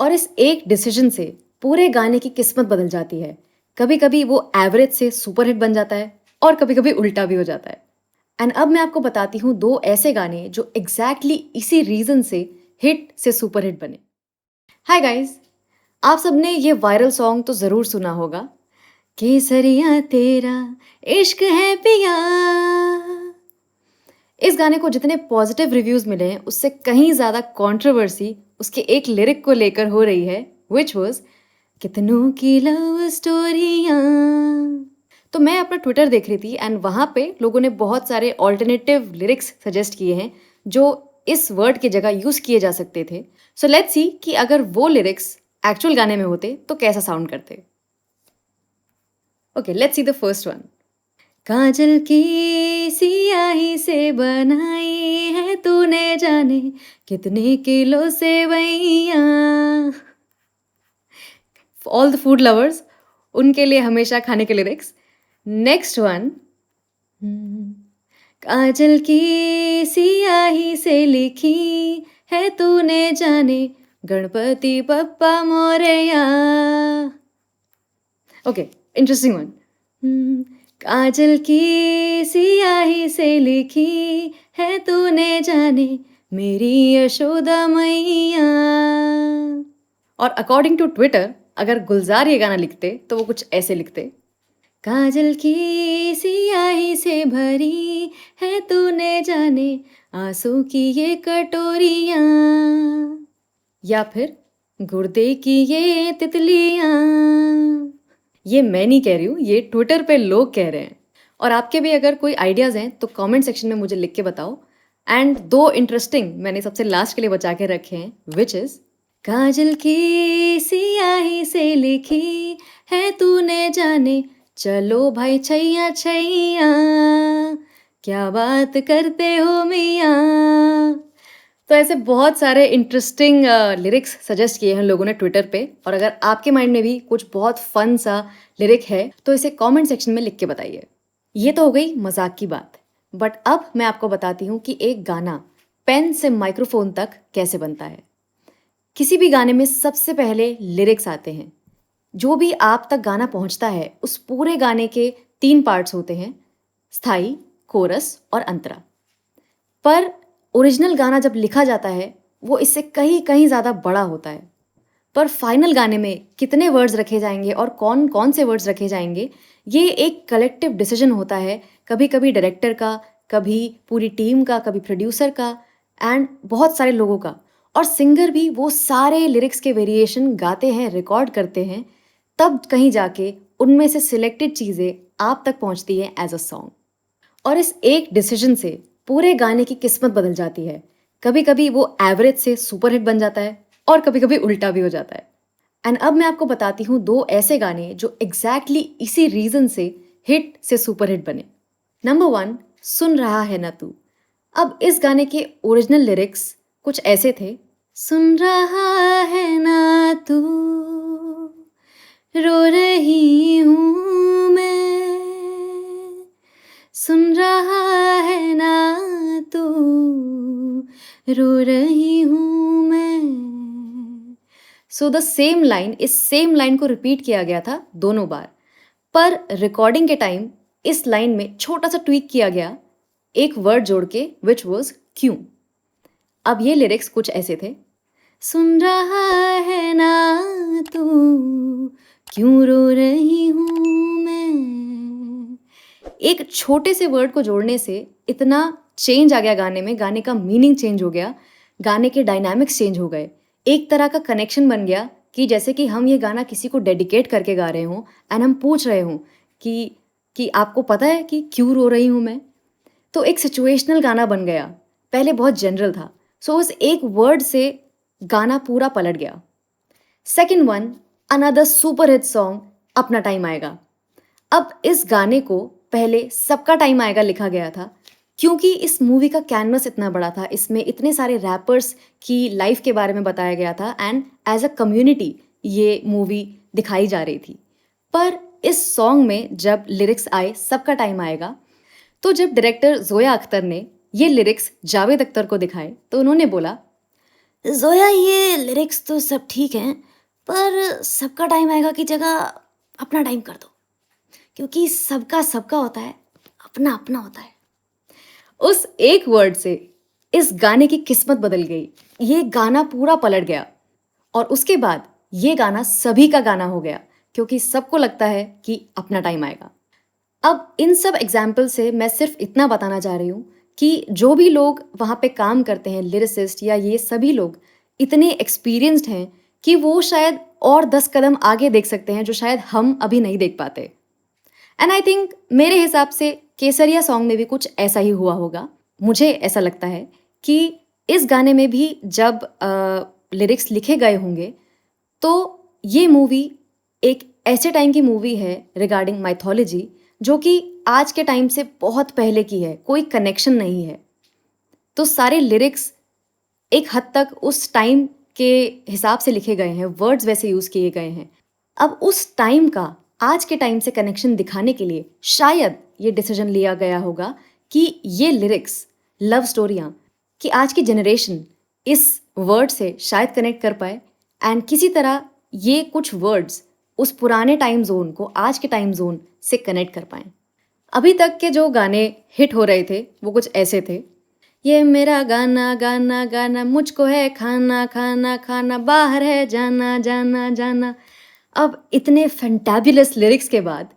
और इस एक डिसीजन से पूरे गाने की किस्मत बदल जाती है। कभी कभी वो एवरेज से सुपरहिट बन जाता है और कभी कभी उल्टा भी हो जाता है। एंड अब मैं आपको बताती हूँ दो ऐसे गाने जो एग्जैक्टली इसी रीजन से हिट से सुपरहिट बने। हाय गाइस, आप सबने ये वायरल सॉन्ग तो ज़रूर सुना होगा, केसरिया तेरा इश्क है पिया। इस गाने को जितने पॉजिटिव रिव्यूज़ मिले हैं, उससे कहीं ज़्यादा कंट्रोवर्सी उसके एक लिरिक को लेकर हो रही है, व्हिच वाज़ कितनों की लव स्टोरियाँ। तो मैं अपना ट्विटर देख रही थी एंड वहाँ पे लोगों ने बहुत सारे ऑल्टरनेटिव लिरिक्स सजेस्ट किए हैं, जो इस वर्ड की जगह यूज़ किए जा सकते थे। सो लेट्स सी कि अगर वो लिरिक्स एक्चुअल गाने में होते, तो कैसा साउंड करते। Okay, let's see the first one. काजल की सियाही से बनाई है तूने जाने कितने किलो सेवैयाँ। ऑल द फूड लवर्स, उनके लिए हमेशा खाने के लिरिक्स। Next one. काजल की सियाही से लिखी है तूने जाने Ganpati Bappa Morya. Okay, interesting one. काजल की सियाही से लिखी है तूने जाने मेरी यशोदा मैया। और अकॉर्डिंग टू ट्विटर, अगर गुलजार ये गाना लिखते तो वो कुछ ऐसे लिखते। काजल की सियाही से भरी है तूने जाने आंसू की ये कटोरियाँ, या फिर गुर्दे की ये तितलियाँ। ये मैं नहीं कह रही हूँ, ये ट्विटर पे लोग कह रहे हैं। और आपके भी अगर कोई आइडियाज़ हैं तो कमेंट सेक्शन में मुझे लिख के बताओ। एंड दो इंटरेस्टिंग मैंने सबसे लास्ट के लिए बचा के रखे हैं, विच इज़ काजल की सियाही से लिखी है तूने जाने चलो भाई छैया छैया, क्या बात करते हो मियाँ। तो ऐसे बहुत सारे इंटरेस्टिंग लिरिक्स सजेस्ट किए हैं लोगों ने ट्विटर पे। और अगर आपके माइंड में भी कुछ बहुत फन सा लिरिक है तो इसे कमेंट सेक्शन में लिख के बताइए। ये तो हो गई मजाक की बात, बट अब मैं आपको बताती हूँ कि एक गाना पेन से माइक्रोफोन तक कैसे बनता है। किसी भी गाने में सबसे पहले लिरिक्स आते हैं। जो भी आप तक गाना पहुंचता है, उस पूरे गाने के 3 पार्ट्स होते हैं, स्थाई, कोरस और अंतरा। पर ओरिजिनल गाना जब लिखा जाता है, वो इससे कहीं कहीं ज़्यादा बड़ा होता है। पर फाइनल गाने में कितने वर्ड्स रखे जाएंगे और कौन कौन से वर्ड्स रखे जाएंगे, ये एक कलेक्टिव डिसीजन होता है। कभी कभी डायरेक्टर का, कभी पूरी टीम का, कभी प्रोड्यूसर का, एंड बहुत सारे लोगों का। और सिंगर भी वो सारे लिरिक्स के वेरिएशन गाते हैं, रिकॉर्ड करते हैं, तब कहीं जाके उनमें से सिलेक्टेड चीज़ें आप तक पहुंचती हैं एज अ सॉन्ग। और इस एक डिसीजन से पूरे गाने की किस्मत बदल जाती है। कभी कभी वो एवरेज से सुपरहिट बन जाता है और कभी कभी उल्टा भी हो जाता है। एंड अब मैं आपको बताती हूँ दो ऐसे गाने जो एग्जैक्टली इसी रीजन से हिट से सुपरहिट बने। नंबर 1, सुन रहा है ना तू। अब इस गाने के ओरिजिनल लिरिक्स कुछ ऐसे थे। सुन रहा है ना तू, रो रही हूँ मैं, सुन रहा है ना तू, रो रही हूँ मैं। सो द सेम लाइन, इस सेम लाइन को रिपीट किया गया था दोनों बार। पर रिकॉर्डिंग के टाइम इस लाइन में छोटा सा ट्वीक किया गया, एक वर्ड जोड़ के, विच वॉज क्यों। अब ये लिरिक्स कुछ ऐसे थे। सुन रहा है ना तू, क्यों रो रही हूँ मैं। एक छोटे से वर्ड को जोड़ने से इतना चेंज आ गया गाने में, गाने का मीनिंग चेंज हो गया, गाने के डायनामिक्स चेंज हो गए। एक तरह का कनेक्शन बन गया कि जैसे कि हम ये गाना किसी को डेडिकेट करके गा रहे हों एंड हम पूछ रहे हों कि आपको पता है कि क्यों रो रही हूँ मैं। तो एक सिचुएशनल गाना बन गया, पहले बहुत जनरल था। सो उस एक वर्ड से गाना पूरा पलट गया। Second one, another super hit song, अपना टाइम आएगा। अब इस गाने को पहले सबका टाइम आएगा लिखा गया था, क्योंकि इस मूवी का कैनवस इतना बड़ा था, इसमें इतने सारे रैपर्स की लाइफ के बारे में बताया गया था एंड एज अ कम्युनिटी ये मूवी दिखाई जा रही थी। पर इस सॉन्ग में जब लिरिक्स आए सबका टाइम आएगा, तो जब डायरेक्टर जोया अख्तर ने ये लिरिक्स जावेद अख्तर को दिखाए तो उन्होंने बोला, ज़ोया ये लिरिक्स तो सब ठीक हैं, पर सबका टाइम आएगा की जगह अपना टाइम कर दो, क्योंकि सबका सबका होता है, अपना अपना होता है। उस एक वर्ड से इस गाने की किस्मत बदल गई। ये गाना पूरा पलट गया और उसके बाद ये गाना सभी का गाना हो गया, क्योंकि सबको लगता है कि अपना टाइम आएगा। अब इन सब एग्जाम्पल से मैं सिर्फ इतना बताना चाह रही हूँ कि जो भी लोग वहाँ पे काम करते हैं, लिरिसिस्ट या ये सभी लोग इतने एक्सपीरियंस्ड हैं कि वो शायद और 10 कदम आगे देख सकते हैं, जो शायद हम अभी नहीं देख पाते। एंड आई थिंक मेरे हिसाब से केसरिया सॉन्ग में भी कुछ ऐसा ही हुआ होगा। मुझे ऐसा लगता है कि इस गाने में भी जब लिरिक्स लिखे गए होंगे, तो ये मूवी एक ऐसे टाइम की मूवी है रिगार्डिंग माइथोलॉजी, जो कि आज के टाइम से बहुत पहले की है, कोई कनेक्शन नहीं है। तो सारे लिरिक्स एक हद तक उस टाइम के हिसाब से लिखे गए हैं, वर्ड्स वैसे यूज़ किए गए हैं। अब उस टाइम का आज के टाइम से कनेक्शन दिखाने के लिए शायद ये डिसीजन लिया गया होगा कि ये लिरिक्स, लव स्टोरियाँ, कि आज की जनरेशन इस वर्ड से शायद कनेक्ट कर पाए एंड किसी तरह ये कुछ वर्ड्स उस पुराने टाइम ज़ोन को आज के टाइम ज़ोन से कनेक्ट कर पाएँ। अभी तक के जो गाने हिट हो रहे थे, वो कुछ ऐसे थे। ये मेरा गाना गाना गाना, मुझको है खाना खाना खाना, बाहर है जाना जाना जाना। अब इतने फैंटाबुलस लिरिक्स के बाद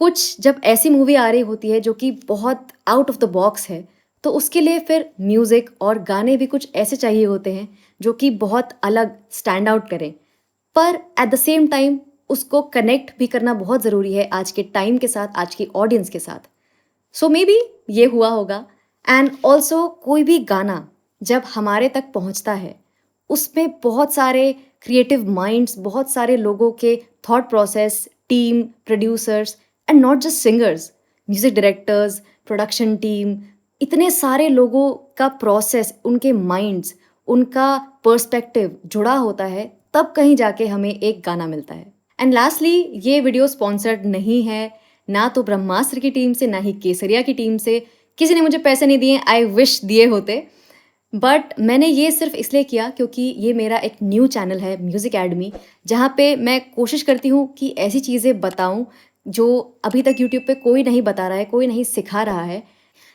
कुछ जब ऐसी मूवी आ रही होती है जो कि बहुत आउट ऑफ द बॉक्स है, तो उसके लिए फिर म्यूज़िक और गाने भी कुछ ऐसे चाहिए होते हैं जो कि बहुत अलग स्टैंड आउट करें। पर एट द सेम टाइम उसको कनेक्ट भी करना बहुत ज़रूरी है आज के टाइम के साथ, आज की ऑडियंस के साथ। सो मे बी ये हुआ होगा। एंड ऑल्सो कोई भी गाना जब हमारे तक पहुंचता है, उसमें बहुत सारे क्रिएटिव माइंड्स, बहुत सारे लोगों के thought process, team, producers and not just singers, music directors, production team, इतने सारे लोगों का प्रोसेस, उनके माइंड्स, उनका पर्सपेक्टिव जुड़ा होता है, तब कहीं जाके हमें एक गाना मिलता है। एंड लास्टली, ये वीडियो स्पॉन्सर्ड नहीं है, ना तो ब्रह्मास्त्र की टीम से, ना ही केसरिया की टीम से। किसी ने मुझे पैसे नहीं दिए, आई विश दिए होते। बट मैंने ये सिर्फ इसलिए किया क्योंकि ये मेरा एक न्यू चैनल है, म्यूज़िक एकेडमी, जहाँ पे मैं कोशिश करती हूँ कि ऐसी चीज़ें बताऊँ जो अभी तक यूट्यूब पे कोई नहीं बता रहा है, कोई नहीं सिखा रहा है।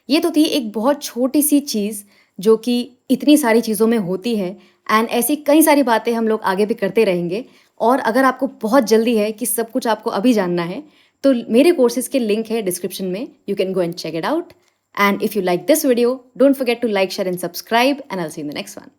ये तो थी एक बहुत छोटी सी चीज़ जो कि इतनी सारी चीज़ों में होती है। एंड ऐसी कई सारी बातें हम लोग आगे भी करते रहेंगे। और अगर आपको बहुत जल्दी है कि सब कुछ आपको अभी जानना है, तो मेरे कोर्सेज़ के लिंक है डिस्क्रिप्शन में, you can go and check it out. And if you like this video, don't forget to like, share and subscribe, and I'll see you in the next one.